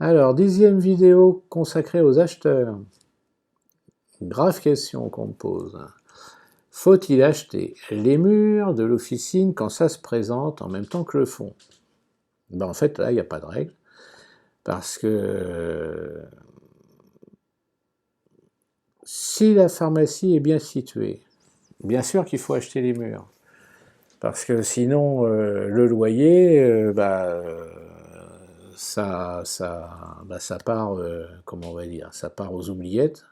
Alors, 10e vidéo consacrée aux acheteurs. Grave question qu'on me pose. Faut-il acheter les murs de l'officine quand ça se présente en même temps que le fond? Ben, en fait, là, il n'y a pas de règle. Parce que si la pharmacie est bien située, bien sûr qu'il faut acheter les murs. Parce que sinon, le loyer, ça part, comment on va dire, ça part aux oubliettes.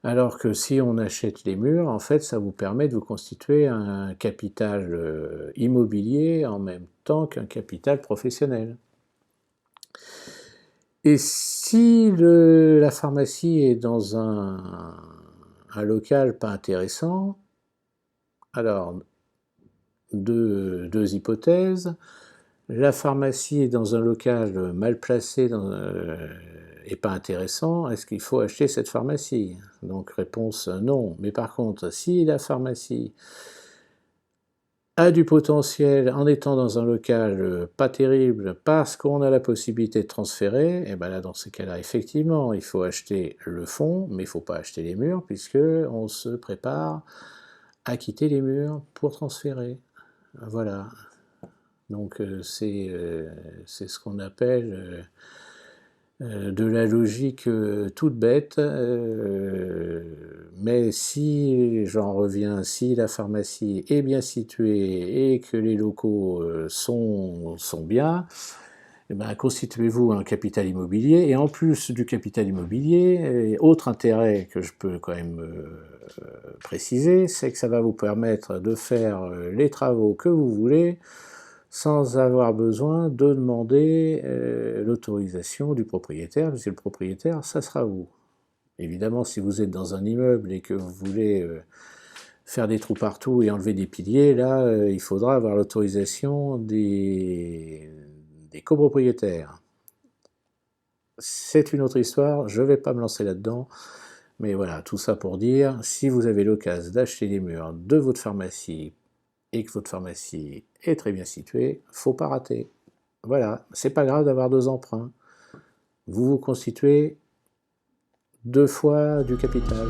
Alors que si on achète les murs, en fait, ça vous permet de vous constituer un capital immobilier en même temps qu'un capital professionnel. Et si la pharmacie est dans un local pas intéressant, alors deux hypothèses. La pharmacie est dans un local mal placé et pas intéressant, est-ce qu'il faut acheter cette pharmacie? Donc réponse non. Mais par contre, si la pharmacie a du potentiel en étant dans un local pas terrible parce qu'on a la possibilité de transférer, et bien là dans ces cas-là, effectivement, il faut acheter le fond, mais il ne faut pas acheter les murs puisqu'on se prépare à quitter les murs pour transférer. Voilà. Donc c'est ce qu'on appelle de la logique toute bête, mais si, j'en reviens, si la pharmacie est bien située et que les locaux sont bien, eh ben, constituez-vous un capital immobilier, et en plus du capital immobilier, autre intérêt que je peux quand même préciser, c'est que ça va vous permettre de faire les travaux que vous voulez, sans avoir besoin de demander l'autorisation du propriétaire, puisque le propriétaire, ça sera vous. Évidemment, si vous êtes dans un immeuble et que vous voulez faire des trous partout et enlever des piliers, là, il faudra avoir l'autorisation des copropriétaires. C'est une autre histoire, je ne vais pas me lancer là-dedans, mais voilà, tout ça pour dire, si vous avez l'occasion d'acheter les murs de votre pharmacie et que votre pharmacie est très bien située, faut pas rater. Voilà, c'est pas grave d'avoir 2 emprunts. Vous vous constituez 2 fois du capital.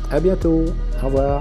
À bientôt, au revoir.